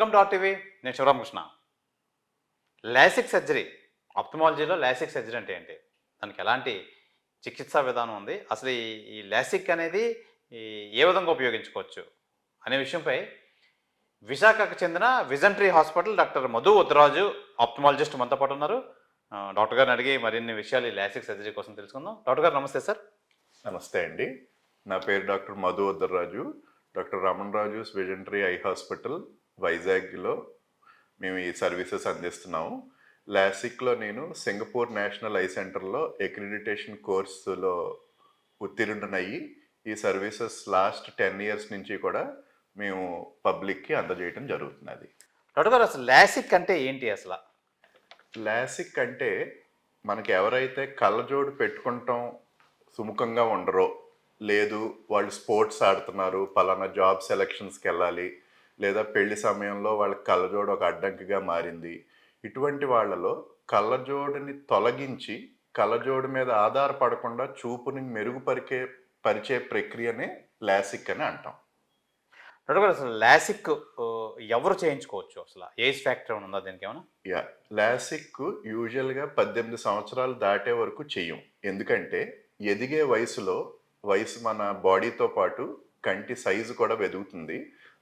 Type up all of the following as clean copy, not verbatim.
Welcome to RTV. నేను Sivaramakrishna. LASIK surgery, ఆప్థమాలజీలో LASIK surgery అంటే ఏంటి? దానికి ఎలాంటి చికిత్సా విధానం ఉంది? అసలు ఈ లాసిక్ అనేది ఈ ఏ విధంగా ఉపయోగించుకోవచ్చు అనే విషయంపై విశాఖకు చెందిన vision tree hospital doctor Madhu Uddaraju ophthalmologist మనతో పాటు ఉన్నారు. డాక్టర్ గారిని అడిగి మరిన్ని విషయాలు ఈ లాసిక్ సర్జరీ కోసం తెలుసుకుందాం. డాక్టర్ గారు నమస్తే సార్. నమస్తే అండి. నా పేరు డాక్టర్ మధు ఉద్దరాజు. డాక్టర్ రమణ రాజు విజన్ ట్రీ ఐ హాస్పిటల్ వైజాగ్లో మేము ఈ సర్వీసెస్ అందిస్తున్నాము. లాసిక్లో నేను సింగపూర్ నేషనల్ ఐ సెంటర్లో అక్రిడిటేషన్ కోర్సులో ఉత్తీర్ణునయ్యి ఈ సర్వీసెస్ లాస్ట్ 10 years నుంచి కూడా మేము పబ్లిక్కి అందజేయడం జరుగుతున్నది. డాక్టర్ గారు, అసలు లాసిక్ అంటే ఏంటి? అసలు లాసిక్ అంటే మనకి ఎవరైతే కళ్ళజోడు పెట్టుకుంటాం సుముఖంగా ఉండరో, లేదు వాళ్ళు స్పోర్ట్స్ ఆడుతున్నారు, పలానా జాబ్ సెలక్షన్స్కి వెళ్ళాలి, లేదా పెళ్లి సమయంలో వాళ్ళకి కళ్ళజోడు ఒక అడ్డంకిగా మారింది, ఇటువంటి వాళ్ళలో కళ్ళజోడుని తొలగించి కళ్ళజోడు మీద ఆధారపడకుండా చూపుని పరిచే ప్రక్రియనే లాసిక్ అని అంటాం. డాక్టర్ గారు, అసలు లాసిక్ ఎవరు చేయించుకోవచ్చు? అసలు ఏజ్ ఫ్యాక్టర్ ఏమైనా ఉందా దీనికి ఏమైనా? లాసిక్ యూజువల్గా 18 సంవత్సరాలు దాటే వరకు చెయ్యం. ఎందుకంటే ఎదిగే వయసు మన బాడీతో పాటు కంటి సైజు కూడా ఎదుగుతుంది.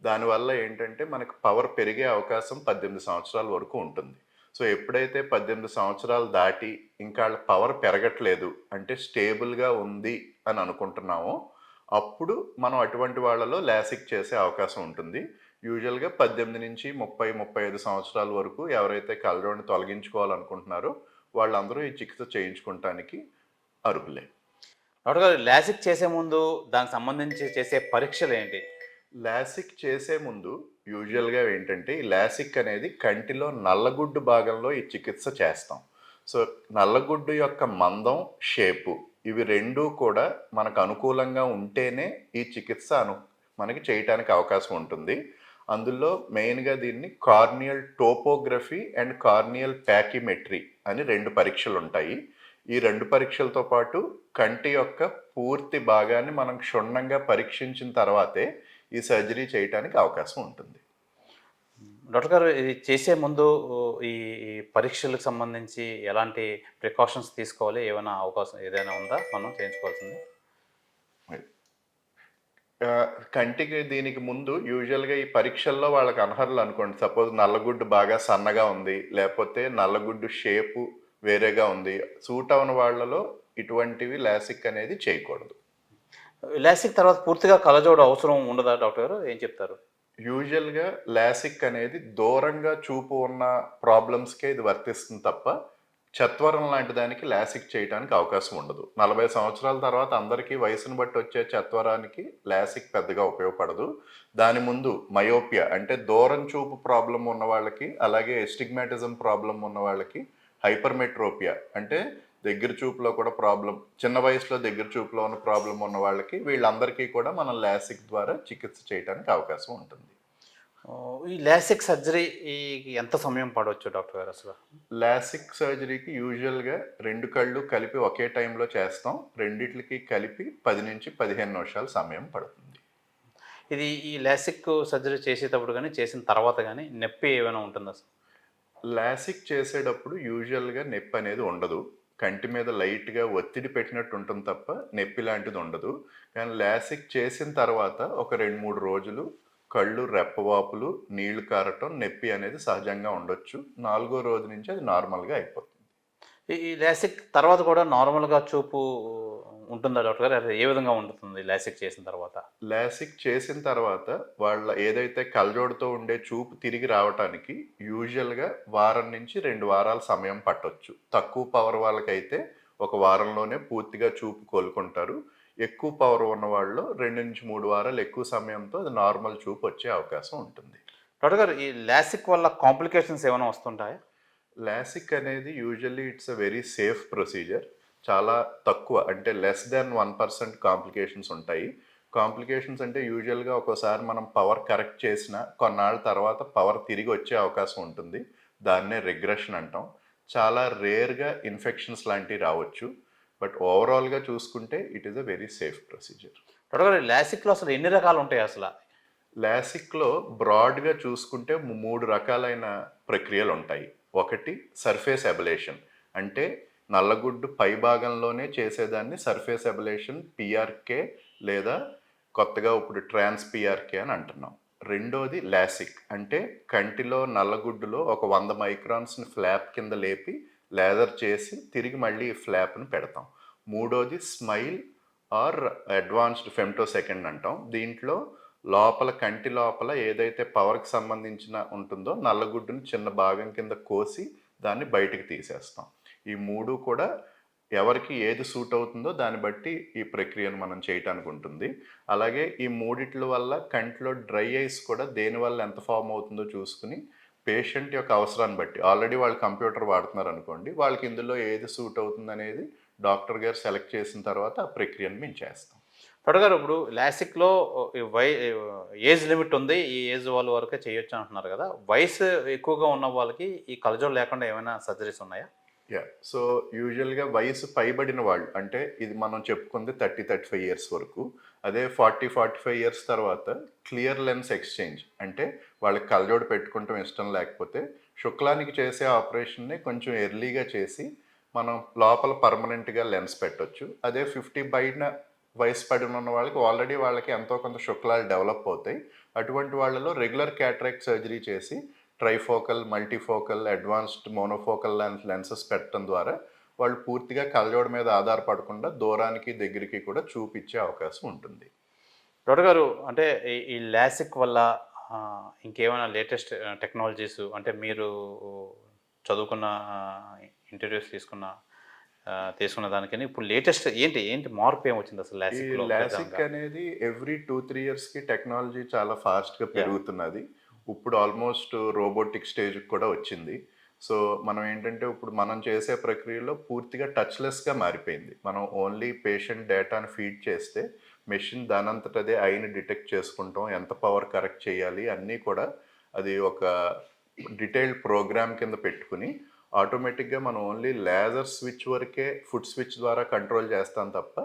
దానివల్ల ఏంటంటే మనకు పవర్ పెరిగే అవకాశం 18 సంవత్సరాల వరకు ఉంటుంది. సో ఎప్పుడైతే 18 సంవత్సరాలు దాటి ఇంకా వాళ్ళ పవర్ పెరగట్లేదు, అంటే స్టేబుల్గా ఉంది అని అనుకుంటున్నామో, అప్పుడు మనం అటువంటి వాళ్ళలో లాసిక్ చేసే అవకాశం ఉంటుంది. యూజువల్గా 18 నుంచి 30-35 సంవత్సరాల వరకు ఎవరైతే కళ్ళజోడుని తొలగించుకోవాలనుకుంటున్నారో వాళ్ళందరూ ఈ చికిత్స చేయించుకోవటానికి అర్హులే. డాక్టర్ గారు, లాసిక్ చేసే ముందు దానికి సంబంధించి చేసే పరీక్షలు ఏంటి? లాసిక్ చేసే ముందు యూజువల్గా ఏంటంటే ఈ లాసిక్ అనేది కంటిలో నల్లగుడ్డు భాగంలో ఈ చికిత్స చేస్తాం. సో నల్లగుడ్డు యొక్క మందం, షేపు ఇవి రెండూ కూడా మనకు అనుకూలంగా ఉంటేనే ఈ చికిత్స మనకి చేయటానికి అవకాశం ఉంటుంది. అందులో మెయిన్గా దీన్ని కార్నియల్ టోపోగ్రఫీ అండ్ కార్నియల్ ప్యాకిమెట్రీ అని 2 పరీక్షలు ఉంటాయి. ఈ 2 పరీక్షలతో పాటు కంటి యొక్క పూర్తి భాగాన్ని మనం క్షుణ్ణంగా పరీక్షించిన తర్వాతే ఈ సర్జరీ చేయడానికి అవకాశం ఉంటుంది. డాక్టర్ గారు, ఇది చేసే ముందు ఈ పరీక్షలకు సంబంధించి ఎలాంటి ప్రికాషన్స్ తీసుకోవాలి? ఏమైనా అవకాశం ఏదైనా ఉందా మనం చేయించుకోవాల్సింది? కంటికి దీనికి ముందు యూజువల్గా ఈ పరీక్షల్లో వాళ్ళకి అనర్హులు అనుకోండి. సపోజ్ నల్లగుడ్డు బాగా సన్నగా ఉంది, లేకపోతే నల్లగుడ్డు షేపు వేరేగా ఉంది, సూట్ అవని వాళ్ళలో ఇటువంటివి లాసిక్ అనేది చేయకూడదు. లాసిక్ తర్వాత పూర్తిగా కళ్ళజోడు అవసరం ఉండదా డాక్టర్ గారు? ఏం చెప్తారు? యూజువల్గా లాసిక్ అనేది దూరంగా చూపు ఉన్న ప్రాబ్లమ్స్కే ఇది వర్తిస్తుంది తప్ప చత్వరం లాంటి దానికి లాసిక్ చేయడానికి అవకాశం ఉండదు. 40 సంవత్సరాల తర్వాత అందరికీ వయసును బట్టి వచ్చే చత్వరానికి లాసిక్ పెద్దగా ఉపయోగపడదు. దాని ముందు మయోపియా అంటే దూరం చూపు ప్రాబ్లం ఉన్న వాళ్ళకి, అలాగే ఎస్టిగ్మాటిజం ప్రాబ్లం ఉన్న వాళ్ళకి, హైపర్మెట్రోపియా అంటే దగ్గర చూపులో కూడా ప్రాబ్లం, చిన్న వయసులో దగ్గర చూపులో ఉన్న ప్రాబ్లం ఉన్న వాళ్ళకి, వీళ్ళందరికీ కూడా మనం లాసిక్ ద్వారా చికిత్స చేయడానికి అవకాశం ఉంటుంది. ఈ లాసిక్ సర్జరీ ఎంత సమయం పడవచ్చు డాక్టర్ గారు? అసలు లాసిక్ సర్జరీకి యూజువల్గా 2 కళ్ళు కలిపి ఒకే టైంలో చేస్తాం. రెండిట్లకి కలిపి 10 నుంచి 15 నిమిషాలు సమయం పడుతుంది. ఇది ఈ లాసిక్ సర్జరీ చేసేటప్పుడు కానీ చేసిన తర్వాత కానీ నొప్పి ఏమైనా ఉంటుందా? లాసిక్ చేసేటప్పుడు యూజువల్గా నొప్పి అనేది ఉండదు. కంటి మీద లైట్గా ఒత్తిడి పెట్టినట్టు ఉంటుంది తప్ప నొప్పి లాంటిది ఉండదు. కానీ లాసిక్ చేసిన తర్వాత ఒక 2-3 రోజులు కళ్ళు రెప్పవాపులు, నీళ్లు కారటం, నొప్పి అనేది సహజంగా ఉండొచ్చు. 4వ రోజు నుంచి అది నార్మల్గా అయిపోతుంది. ఈ లాసిక్ తర్వాత కూడా నార్మల్గా చూపు ఉంటుందా డాక్టర్ గారు? ఏ విధంగా ఉంటుంది లాసిక్ చేసిన తర్వాత? లాసిక్ చేసిన తర్వాత వాళ్ళ ఏదైతే కళ్ళజోడుతో ఉండే చూపు తిరిగి రావటానికి యూజువల్గా వారం నుంచి 2 వారాల సమయం పట్టొచ్చు. తక్కువ పవర్ వాళ్ళకైతే 1 వారంలోనే పూర్తిగా చూపు కోలుకుంటారు. ఎక్కువ పవర్ ఉన్న వాళ్ళు 2 నుంచి 3 వారాలు ఎక్కువ సమయంతో అది నార్మల్ చూపు వచ్చే అవకాశం ఉంటుంది. డాక్టర్ గారు, ఈ లాసిక్ వల్ల కాంప్లికేషన్స్ ఏమైనా వస్తుంటాయా? లాసిక్ అనేది usually it's a very safe procedure. చాలా తక్కువ, అంటే లెస్ దాన్ 1% కాంప్లికేషన్స్ ఉంటాయి. కాంప్లికేషన్స్ అంటే యూజువల్గా ఒక్కోసారి మనం పవర్ కరెక్ట్ చేసిన కొన్నాళ్ళ తర్వాత పవర్ తిరిగి వచ్చే అవకాశం ఉంటుంది. దాన్నే రిగ్రెషన్ అంటాం. చాలా రేర్గా ఇన్ఫెక్షన్స్ లాంటివి రావచ్చు. బట్ ఓవరాల్గా చూసుకుంటే it is a very safe procedure. Doctor గారు, లాసిక్లో అసలు ఎన్ని రకాలు ఉంటాయి అసలు? లాసిక్‌లో బ్రాడ్‌గా చూసుకుంటే 3 రకాలైన ప్రక్రియలు ఉంటాయి. ఒకటి సర్ఫేస్ అబలేషన్. అంటే నల్లగుడ్డు పైభాగంలోనే చేసేదాన్ని సర్ఫేస్ అబలేషన్ పీఆర్‌కే లేదా కొత్తగా ఇప్పుడు ట్రాన్స్ పీఆర్‌కే అని అంటున్నాం. రెండోది లాసిక్. అంటే కంటిలో నల్లగుడ్డులో ఒక 100 మైక్రాన్స్‌ని ఫ్లాప్ కింద లేపి లేజర్ చేసి తిరిగి మళ్ళీ ఈ ఫ్లాప్‌ని పెడతాం. మూడోది స్మైల్ ఆర్ అడ్వాన్స్డ్ ఫెమ్టోసెకండ్ అంటాం. దీంట్లో లోపల కంటి లోపల ఏదైతే పవర్‌కి సంబంధించిన ఉంటుందో నల్లగుడ్డుని చిన్న భాగం కింద కోసి దాన్ని బయటికి తీసేస్తాం. ఈ 3 కూడా ఎవరికి ఏది సూట్ అవుతుందో దాన్ని బట్టి ఈ ప్రక్రియను మనం చేయటానికి ఉంటుంది. అలాగే ఈ మూడిట్ల వల్ల కంటిలో డ్రై ఐస్ కూడా దేనివల్ల ఎంత ఫార్మ్ అవుతుందో చూసుకొని పేషెంట్ యొక్క అవసరాన్ని బట్టి ఆల్రెడీ వాళ్ళు కంప్యూటర్ వాడుతున్నారనుకోండి, వాళ్ళకి ఇందులో ఏది సూట్ అవుతుందనేది డాక్టర్ గారు సెలెక్ట్ చేసిన తర్వాత ఆ ప్రక్రియను మేము చేస్తాం. డాక్టర్ గారు ఇప్పుడు లాసిక్‌లో ఈ ఏజ్ లిమిట్ ఉంది. ఈ ఏజ్ వాళ్ళ వరకే చేయొచ్చు అంటున్నారు కదా! వయసు ఎక్కువగా ఉన్న వాళ్ళకి ఈ కళ్ళజోడు లేకుండా ఏమైనా సర్జరీస్ ఉన్నాయా? యాహ్! సో, యూజువల్‌గా వయసు పైబడిన వాళ్ళు అంటే ఇది మనం చెప్పుకుంది 30, 35 ఇయర్స్ వరకు. అదే 40, 45 ఇయర్స్ తర్వాత క్లియర్ లెన్స్ ఎక్స్‌చేంజ్ అంటే వాళ్ళకి కళ్ళజోడు పెట్టుకుంటం ఇష్టం లేకపోతే శుక్లానికి చేసే ఆపరేషన్‌ని కొంచెం ఎర్లీగా చేసి మనం లోపల పర్మనెంట్‌గా లెన్స్ పెట్టొచ్చు. అదే 50 పైన వయసు పడిన ఉన్న వాళ్ళకి ఆల్రెడీ వాళ్ళకి ఎంతో కొంత శుక్లాలు డెవలప్ అవుతాయి. అటువంటి వాళ్ళలో రెగ్యులర్ క్యాటరాక్ట్ సర్జరీ చేసి trifocal, multifocal, advanced monofocal lenses పెట్టడం ద్వారా వాళ్ళు పూర్తిగా కళ్ళజోడు మీద ఆధారపడకుండా దూరానికి, దగ్గరికి కూడా చూపిచ్చే అవకాశం ఉంటుంది. డాక్టర్ గారు అంటే ఈ లాసిక్ వల్ల ఇంకేమైనా లేటెస్ట్ టెక్నాలజీస్ అంటే మీరు చదువుకున్న ఇంటర్వ్యూస్ తీసుకున్న దానికని ఇప్పుడు లేటెస్ట్ ఏంటి మార్పు ఏమొచ్చింది అసలు ఈ లాసిక్‌లో లాసిక్ ప్రధానంగా? అనేది ఎవ్రీ 2, 3 ఇయర్స్‌కి టెక్నాలజీ చాలా ఫాస్ట్‌గా యాహ్! పెరుగుతున్నది. ఇప్పుడు ఆల్మోస్ట్ రోబోటిక్ స్టేజ్‌కి కూడా వచ్చింది. సో, మనం ఏంటంటే ఇప్పుడు మనం చేసే ప్రక్రియలో పూర్తిగా టచ్‌లెస్‌గా మారిపోయింది. మనం ఓన్లీ పేషెంట్ డేటాను ఫీడ్ చేస్తే మెషిన్ దానంతట అదే ఐని డిటెక్ట్ చేసుకుంటాం. ఎంత పవర్ కరెక్ట్ చేయాలి అన్నీ కూడా అది ఒక డీటెయిల్డ్ ప్రోగ్రామ్ కింద పెట్టుకొని ఆటోమేటిక్‌గా మనం ఓన్లీ లేజర్ స్విచ్ వరకే ఫుట్ స్విచ్ ద్వారా కంట్రోల్ చేస్తాం తప్ప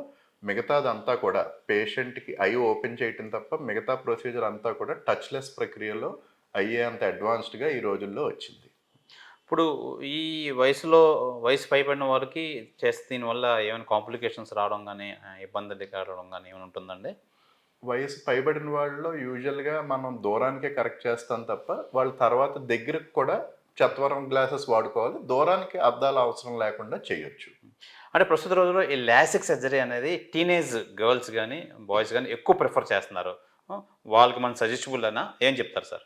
మిగతాదంతా కూడా పేషెంట్‌కి ఐ ఓపెన్ చేయటం తప్ప మిగతా ప్రొసీజర్ అంతా కూడా టచ్‌లెస్ ప్రక్రియలో అయ్యేంత అడ్వాన్స్డ్‌గా ఈ రోజుల్లో వచ్చింది. ఇప్పుడు ఈ వయసులో వయసు పైబడిన వారికి చేస్తే దీనివల్ల ఏమైనా కాంప్లికేషన్స్ రావడం గాని, ఇబ్బందులు కలగడం గాని ఏమైనా ఉంటుందండి? వయసు పైబడిన వాళ్ళలో యూజువల్‌గా మనం దూరానికే కరెక్ట్ చేస్తాం తప్ప, వాళ్ళు తర్వాత దగ్గరకు కూడా చత్వరం గ్లాసెస్ వాడుకోవాలి. దూరానికి అద్దాల అవసరం లేకుండా చేయొచ్చు. అంటే ప్రస్తుత రోజుల్లో ఈ లాసిక్ సర్జరీ అనేది టీనేజ్ గర్ల్స్ గాని, బాయ్స్ గాని ఎక్కువ ప్రిఫర్ చేస్తున్నారు. వాళ్ళకి మనం సజెస్టబులేనా? ఏం చెప్తారు సార్?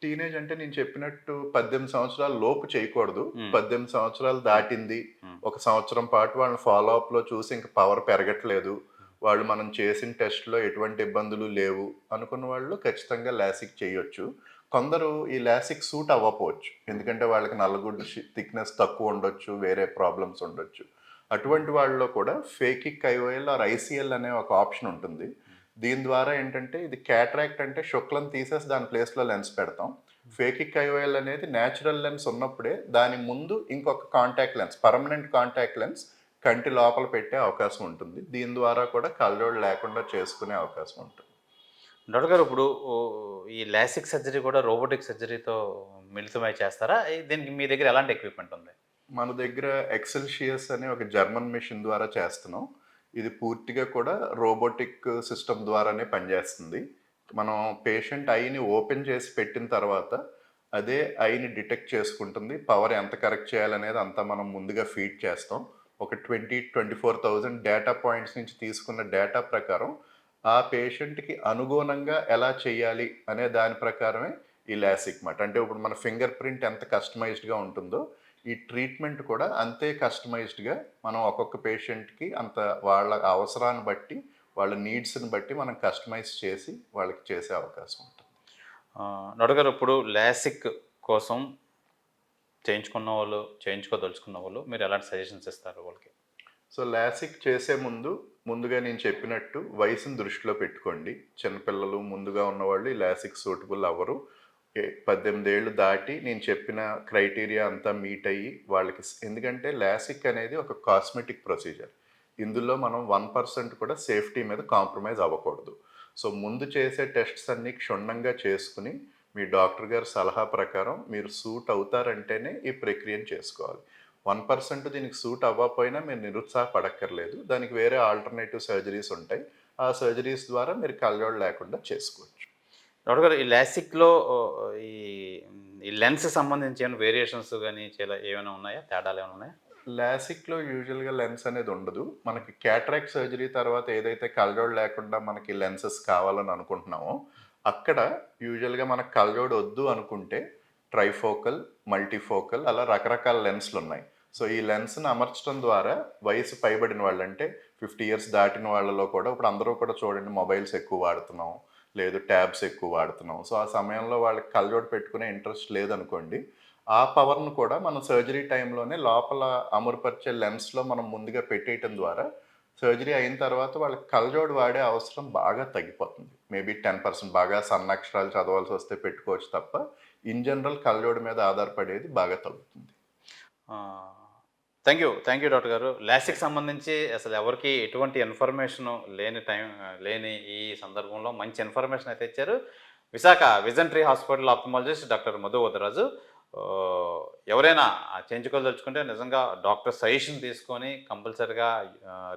టీనేజ్ అంటే నేను చెప్పినట్టు 18 సంవత్సరాల లోపు చేయకూడదు. హ్మ్. 18 సంవత్సరాలు హ్మ్. దాటింది. హ్మ్. ఒక సంవత్సరం పాటు వాళ్ళని ఫాలో అప్‌లో చూసి ఇంక పవర్ పెరగట్లేదు. వాళ్ళు మనం చేసిన టెస్ట్‌లో ఎటువంటి ఇబ్బందులు లేవు అనుకున్న వాళ్ళు ఖచ్చితంగా లాసిక్ చేయొచ్చు. కొందరు ఈ లాసిక్ సూట్ అవ్వకపోవచ్చు. ఎందుకంటే వాళ్ళకి నల్లగుడ్డు థిక్‌నెస్ తక్కువ ఉండొచ్చు. వేరే ప్రాబ్లమ్స్ ఉండొచ్చు. అటువంటి వాళ్ళలో కూడా ఫేకిక్ ఐఓఎల్ ఆర్ ఐసీఎల్ అనే ఒక ఆప్షన్ ఉంటుంది. దీని ద్వారా ఏంటంటే ఇది క్యాటరాక్ట్ అంటే శుక్లం తీసేసి దాని ప్లేస్‌లో లెన్స్ పెడతాం. ఫేకిక్ ఐఓఎల్ అనేది నేచురల్ లెన్స్ ఉన్నప్పుడే దాని ముందు ఇంకొక contact lens, permanent contact lens కంటి లోపల పెట్టే అవకాశం ఉంటుంది. దీని ద్వారా కూడా కళ్ళజోడు లేకుండా చేసుకునే అవకాశం ఉంటుంది. డాక్టర్ గారు ఇప్పుడు ఈ లాసిక్ సర్జరీ కూడా రోబోటిక్ సర్జరీతో మిళితమై చేస్తారా? దీనికి మీ దగ్గర ఎలాంటి ఎక్విప్‌మెంట్ ఉంది? మన దగ్గర ఎక్సెల్షియస్ అనే ఒక జర్మన్ మెషిన్ ద్వారా చేస్తున్నాం. ఇది పూర్తిగా కూడా రోబోటిక్ సిస్టమ్ ద్వారానే పనిచేస్తుంది. మనం పేషెంట్ ఐని ఓపెన్ చేసి పెట్టిన తర్వాత, అదే ఐని డిటెక్ట్ చేసుకుంటుంది. పవర్ ఎంత కరెక్ట్ చేయాలనేది అంతా మనం ముందుగా ఫీడ్ చేస్తాం. ఒక 24,000 డేటా పాయింట్స్ నుంచి తీసుకున్న డేటా ప్రకారం, ఆ పేషెంట్‌కి అనుగుణంగా ఎలా చేయాలి అనే దాని ప్రకారమే ఈ లాసిక్ మాట. అంటే ఇప్పుడు మన ఫింగర్ ప్రింట్ ఎంత కస్టమైజ్డ్‌గా ఉంటుందో, ఈ ట్రీట్మెంట్ కూడా అంతే కస్టమైజ్డ్‌గా మనం ఒక్కొక్క పేషెంట్‌కి అంత వాళ్ళ అవసరాన్ని బట్టి, వాళ్ళ నీడ్స్‌ని బట్టి మనం కస్టమైజ్ చేసి వాళ్ళకి చేసే అవకాశం ఉంటుంది. డాక్టర్ గారు ఇప్పుడు లాసిక్ కోసం చేయించుకోదలుచుకున్న వాళ్ళు మీరు ఎలాంటి సజెషన్స్ ఇస్తారు వాళ్ళకి? సో, లాసిక్ చేసే ముందు, ముందుగా నేను చెప్పినట్టు వయసుని దృష్టిలో పెట్టుకోండి. చిన్నపిల్లలు, ముందుగా ఉన్నవాళ్ళు ఈ లాసిక్ సూటబుల్ అవ్వరు. 18 ఏళ్ళు దాటి నేను చెప్పిన క్రైటీరియా అంతా మీట్ అయ్యి వాళ్ళకి ఎందుకంటే లాసిక్ అనేది ఒక కాస్మెటిక్ ప్రొసీజర్. ఇందులో మనం 1% కూడా సేఫ్టీ మీద కాంప్రమైజ్ అవ్వకూడదు. సో ముందు చేసే టెస్ట్స్ అన్నీ క్షుణ్ణంగా చేసుకుని మీ డాక్టర్ గారి సలహా ప్రకారం మీరు సూట్ అవుతారంటేనే ఈ ప్రక్రియను చేసుకోవాలి. 1% దీనికి సూట్ అవ్వకపోయినా మీరు నిరుత్సాహపడక్కర్లేదు. దానికి వేరే ఆల్టర్నేటివ్ సర్జరీస్ ఉంటాయి. ఆ సర్జరీస్ ద్వారా మీరు కళ్ళజోడు లేకుండా చేసుకోవచ్చు. డాక్టర్ గారు, ఈ లాసిక్లో ఈ ఈ లెన్స్ సంబంధించి ఏమైనా వేరియేషన్స్ కానీ ఏమైనా ఉన్నాయా, తేడాలు ఏమైనా ఉన్నాయా? లాసిక్‌లో యూజువల్‌గా లెన్స్ అనేది ఉండదు. మనకి క్యాటరాక్ట్ సర్జరీ తర్వాత ఏదైతే కళ్ళజోడు లేకుండా మనకి లెన్సెస్ కావాలని అనుకుంటున్నామో, అక్కడ యూజువల్‌గా మనకు కళ్ళజోడు వద్దు అనుకుంటే ట్రైఫోకల్, మల్టీఫోకల్ అలా రకరకాల లెన్స్‌లున్నాయి. సో, ఈ లెన్స్‌ని అమర్చడం ద్వారా వయసు పైబడిన వాళ్ళు అంటే 50 ఇయర్స్ దాటిన వాళ్ళలో కూడా ఇప్పుడు అందరూ కూడా చూడండి మొబైల్స్ ఎక్కువ వాడుతున్నాం. లేదు ట్యాబ్స్ ఎక్కువ వాడుతున్నాం. సో, ఆ సమయంలో వాళ్ళకి కళ్ళజోడు పెట్టుకునే ఇంట్రెస్ట్ లేదనుకోండి, ఆ పవర్‌ను కూడా మనం సర్జరీ టైంలోనే లోపల అమరుపరిచే లెన్స్‌లో మనం ముందుగా పెట్టేయటం ద్వారా సర్జరీ అయిన తర్వాత వాళ్ళకి కళ్ళజోడు వాడే అవసరం బాగా తగ్గిపోతుంది. మేబీ 10% బాగా సన్నక్షరాలు చదవాల్సొస్తే పెట్టుకోవచ్చు తప్ప, ఇన్ జనరల్ కళ్ళజోడు మీద ఆధారపడేది బాగా తగ్గుతుంది. థ్యాంక్ యూ డాక్టర్ గారు. లాసిక్ సంబంధించి అసలు ఎవరికి ఎటువంటి ఇన్ఫర్మేషన్ లేని ఈ సందర్భంలో మంచి ఇన్ఫర్మేషన్ అయితే ఇచ్చారు. Visakha vision tree hospital ophthalmologist doctor Madhu Vadaraju. ఎవరైనా చేయించుకోదలుచుకుంటే నిజంగా డాక్టర్ సజెషన్ తీసుకొని కంపల్సరీగా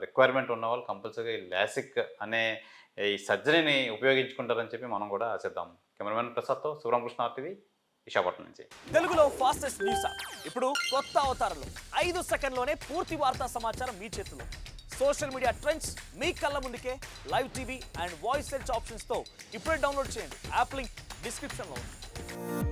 రిక్వైర్మెంట్ ఉన్న వాళ్ళు కంపల్సరీగా ఈ లాసిక్ అనే ఈ సర్జరీని ఉపయోగించుకుంటారని చెప్పి మనం కూడా ఆశిద్దాం. కెమెరామెన్ ప్రసాద్తో శివరామకృష్ణ RTV, విశాఖపట్నం నుంచి. తెలుగులో ఫాస్టెస్ట్ న్యూస్ ఇప్పుడు కొత్త అవతారంలో 5 సెకండ్లోనే పూర్తి వార్తా సమాచారం మీ చేతిలో. సోషల్ మీడియా ట్రెండ్స్ మీ కళ్ళ ముందుకే live TV and voice search ఆప్షన్స్తో ఇప్పుడే డౌన్లోడ్ చేయండి. యాప్ లింక్ డిస్క్రిప్షన్లో ఉంది.